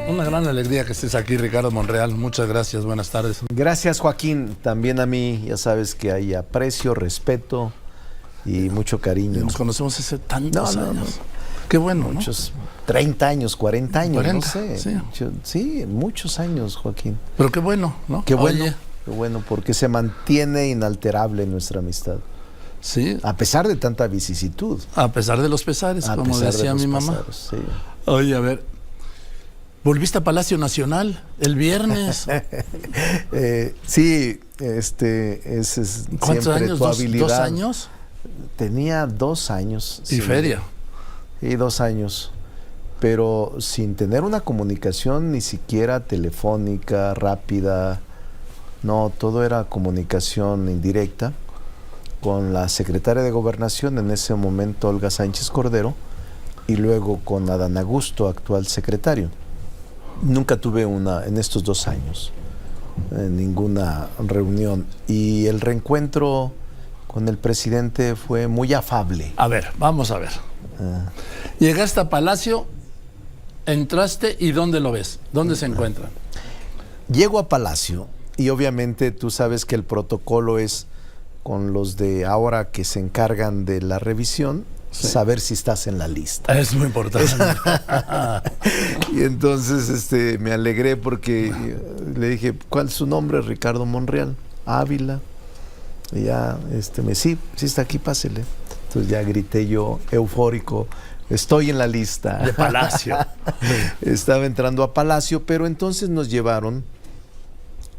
Una gran alegría que estés aquí, Ricardo Monreal. Muchas gracias, buenas tardes. Gracias, Joaquín. También a mí, ya sabes que hay aprecio, respeto y mucho cariño. Nos conocemos hace tantos años. No. Qué bueno, muchos, 30 años, 40 años, 40, no sé. sí. Sí, muchos años, Joaquín. Pero qué bueno, ¿no? Qué bueno, Oye. qué bueno, porque se mantiene inalterable nuestra amistad. Sí. A pesar de tanta vicisitud. A pesar de los pesares, como decía mi mamá. Pesares, sí. Oye, a ver, ¿volviste a Palacio Nacional el viernes? Sí, ese es ¿Cuántos siempre años? tu habilidad. ¿2 años? Tenía 2 años. Y feria. Y 2 años, pero sin tener una comunicación ni siquiera telefónica, rápida. No, todo era comunicación indirecta con la secretaria de Gobernación, en ese momento Olga Sánchez Cordero, y luego con Adán Augusto, actual secretario. Nunca tuve en estos 2 años, ninguna reunión. Y el reencuentro con el presidente fue muy afable. A ver, vamos a ver. Llegaste a Palacio, entraste y ¿dónde lo ves? ¿Dónde se encuentran? Llego a Palacio y obviamente tú sabes que el protocolo es con los de ahora que se encargan de la revisión, sí, saber si estás en la lista. Es muy importante. Y entonces me alegré porque le dije, ¿cuál es su nombre? Ricardo Monreal, Ávila. Y ya sí está aquí, pásele. Entonces ya grité yo, eufórico, estoy en la lista. De Palacio. Estaba entrando a Palacio, pero entonces nos llevaron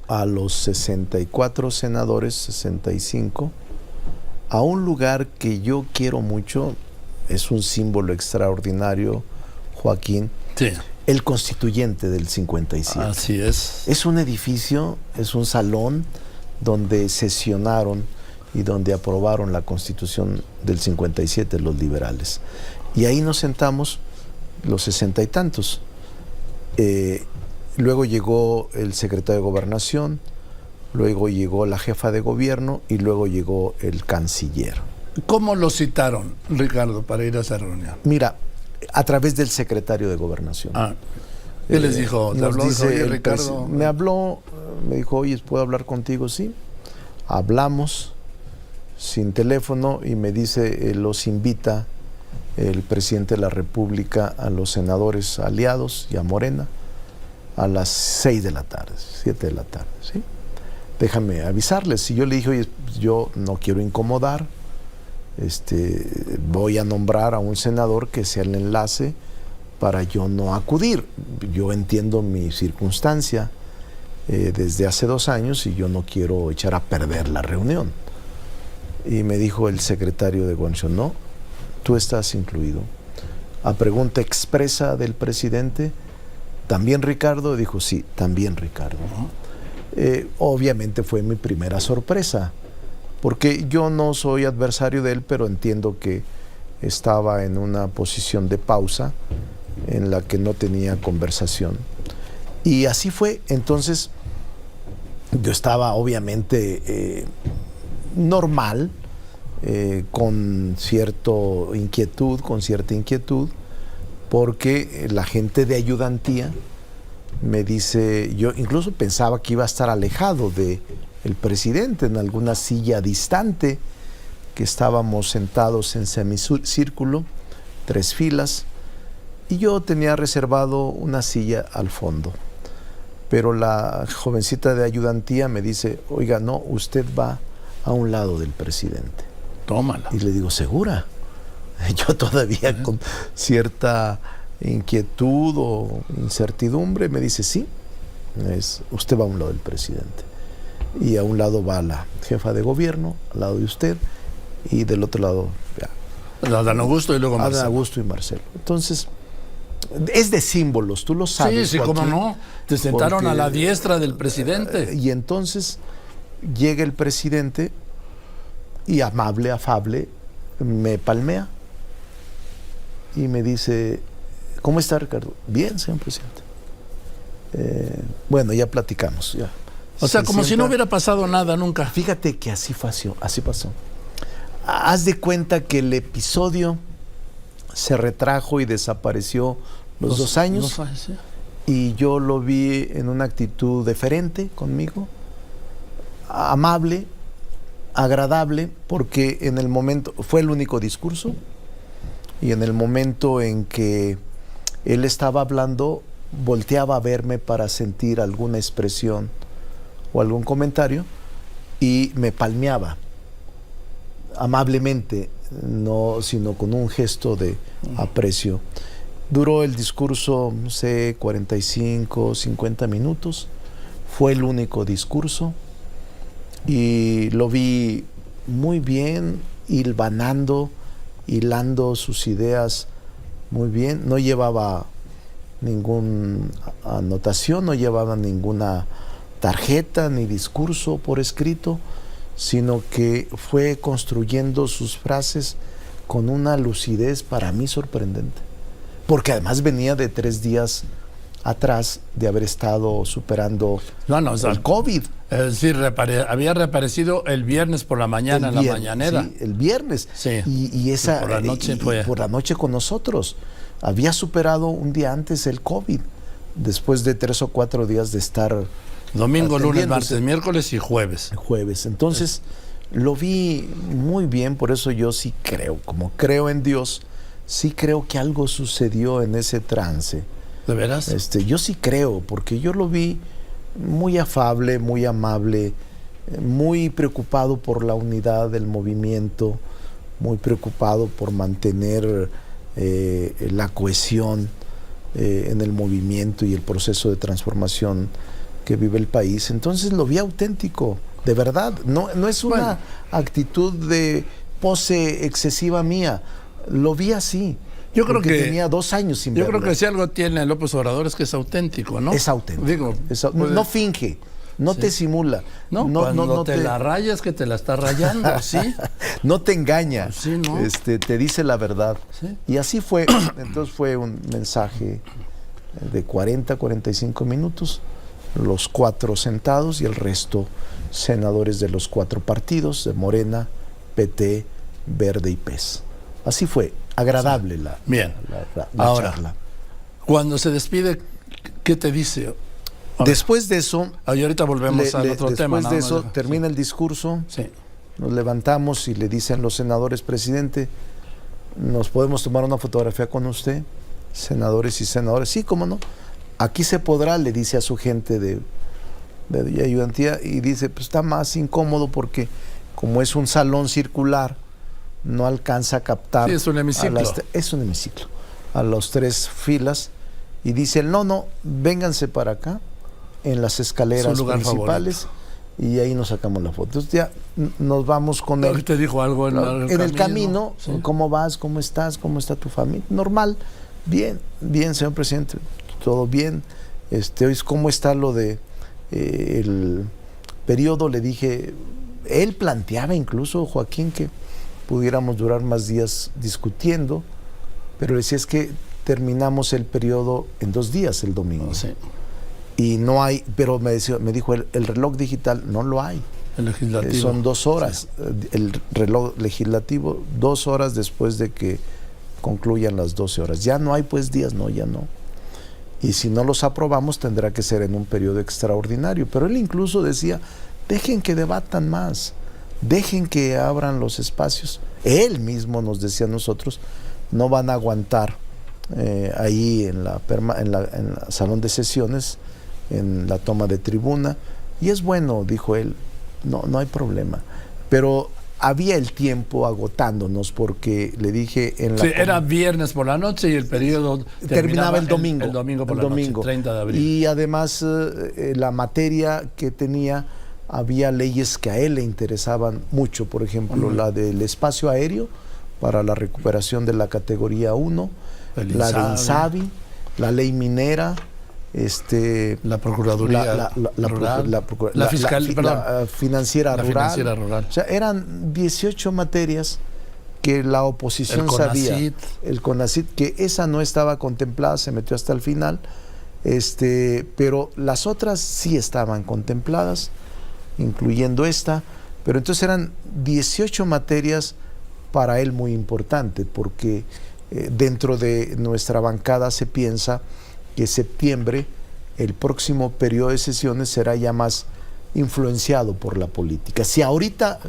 a los 64 senadores, 65, a un lugar que yo quiero mucho, es un símbolo extraordinario, Joaquín. Sí. El Constituyente del 57. Así es. Es un edificio, es un salón donde sesionaron y donde aprobaron la Constitución del 57 los liberales. Y ahí nos sentamos los 60 y tantos. Luego llegó el secretario de Gobernación, luego llegó la jefa de gobierno y luego llegó el canciller. ¿Cómo lo citaron, Ricardo, para ir a esa reunión? Mira, a través del secretario de Gobernación. ¿Qué les dijo? ¿Te habló? Dice, oye, Ricardo. Me habló, me dijo, oye, ¿puedo hablar contigo? Sí. Hablamos sin teléfono y me dice, los invita el presidente de la República a los senadores aliados y a Morena a las 6 de la tarde, 7 de la tarde, ¿sí? Déjame avisarles. Y yo le dije, oye, yo no quiero incomodar, voy a nombrar a un senador que sea el enlace para yo no acudir. Yo entiendo mi circunstancia desde hace 2 años y yo no quiero echar a perder la reunión. Y me dijo el secretario de Gobernación, no, tú estás incluido. A pregunta expresa del presidente, ¿también Ricardo? Dijo, sí, también Ricardo. Obviamente fue mi primera sorpresa, porque yo no soy adversario de él, pero entiendo que estaba en una posición de pausa en la que no tenía conversación. Y así fue. Entonces, yo estaba obviamente normal, con cierta inquietud, porque la gente de ayudantía me dice, yo incluso pensaba que iba a estar alejado del presidente en alguna silla distante, que estábamos sentados en semicírculo, 3 filas, y yo tenía reservado una silla al fondo. Pero la jovencita de ayudantía me dice, oiga, no, usted va a un lado del presidente. Tómala. Y le digo, ¿segura? Yo todavía con cierta inquietud o incertidumbre me dice, sí, usted va a un lado del presidente. Y a un lado va la jefa de gobierno, al lado de usted, y del otro lado, ya. Adán Augusto y luego Marcelo. Adán Augusto y Marcelo. Entonces, es de símbolos, tú lo sabes. Sí, cómo no. Te sentaron porque, a la diestra del presidente. Y entonces llega el presidente y amable, afable, me palmea y me dice, ¿cómo está, Ricardo? Bien, señor presidente. Bueno, ya platicamos. Ya. O sea, como si no hubiera pasado nada nunca. Fíjate que así pasó. Haz de cuenta que el episodio se retrajo y desapareció los 2 años. 2 años, sí. y yo lo vi en una actitud deferente conmigo, amable, agradable, porque en el momento, fue el único discurso, y en el momento en que él estaba hablando, volteaba a verme para sentir alguna expresión o algún comentario, y me palmeaba amablemente, no, sino con un gesto de aprecio. Duró el discurso, no sé, 45, 50 minutos. Fue el único discurso y lo vi muy bien, hilvanando, hilando sus ideas muy bien. No llevaba ninguna anotación, no llevaba ninguna tarjeta ni discurso por escrito, sino que fue construyendo sus frases con una lucidez para mí sorprendente. Porque además venía de 3 días atrás de haber estado superando el COVID. Es decir, había reaparecido el viernes por la mañana, en la mañanera. Sí, el viernes. Sí. Y por la noche por la noche con nosotros. Había superado un día antes el COVID, después de 3 o 4 días de estar... Domingo, lunes, martes, miércoles y jueves. Jueves. Entonces, lo vi muy bien, por eso yo sí creo, como creo en Dios, sí creo que algo sucedió en ese trance. ¿De veras? Yo sí creo, porque yo lo vi muy afable, muy amable, muy preocupado por la unidad del movimiento, muy preocupado por mantener la cohesión en el movimiento y el proceso de transformación que vive el país. Entonces lo vi auténtico, de verdad. No es una actitud de pose excesiva mía. Lo vi así. Yo creo que tenía 2 años sin verlo. Yo creo que si algo tiene López Obrador es que es auténtico, ¿no? Es auténtico. Digo, no finge, no te simula. No te la rayas, que te la está rayando, ¿sí? No te engaña. Sí, ¿no? Te dice la verdad. Sí. Y así fue. Entonces fue un mensaje de 40, 45 minutos. Los 4 sentados y el resto senadores de los 4 partidos, de Morena, PT, Verde y PES. Así fue, agradable la Ahora, charla. Cuando se despide, ¿qué te dice? Después de eso... Y ahorita volvemos al otro tema. Después de eso, termina el discurso, nos levantamos y le dicen los senadores: presidente, ¿nos podemos tomar una fotografía con usted? Senadores y senadoras, sí, cómo no. Aquí se podrá, le dice a su gente de ayudantía, y dice, pues está más incómodo porque como es un salón circular, no alcanza a captar. Sí, es un hemiciclo. Es un hemiciclo. A las 3 filas. Y dice, no, vénganse para acá, en las escaleras principales, y ahí nos sacamos la foto. Entonces ya nos vamos con él. ¿Te dijo algo en el camino? Sí. ¿Cómo vas? ¿Cómo estás? ¿Cómo está tu familia? Normal. Bien, señor presidente. Todo bien. ¿Cómo está lo de el periodo? Le dije, él planteaba incluso, Joaquín, que pudiéramos durar más días discutiendo, pero le decía, es que terminamos el periodo en 2 días, el domingo. Sí. Y no hay, pero me dijo, el reloj digital no lo hay. El legislativo. Son 2 horas. Sí. El reloj legislativo, 2 horas después de que concluyan las 12 horas. Ya no hay pues días, no, ya no. Y si no los aprobamos tendrá que ser en un periodo extraordinario. Pero él incluso decía, dejen que debatan más, dejen que abran los espacios. Él mismo nos decía a nosotros, no van a aguantar ahí en la salón de sesiones, en la toma de tribuna. Y es bueno, dijo él, no hay problema. Pero había el tiempo agotándonos, porque le dije era viernes por la noche y el periodo terminaba el domingo. El domingo por la noche, 30 de abril. Y además la materia que tenía, había leyes que a él le interesaban mucho, por ejemplo, la del espacio aéreo para la recuperación de la categoría 1, la de INSABI, la ley minera, la Procuraduría la financiera rural. O sea, eran 18 materias que la oposición sabía. El CONACYT, que esa no estaba contemplada, se metió hasta el final, pero las otras sí estaban contempladas, incluyendo esta. Pero entonces eran 18 materias para él muy importante, porque dentro de nuestra bancada se piensa que septiembre el próximo periodo de sesiones será ya más influenciado por la política. Si ahorita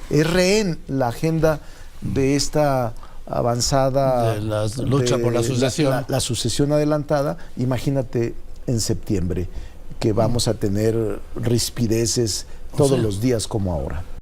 es rehén la agenda de esta avanzada de la lucha por la sucesión, la sucesión adelantada, imagínate en septiembre que vamos a tener rispideces todos los días como ahora.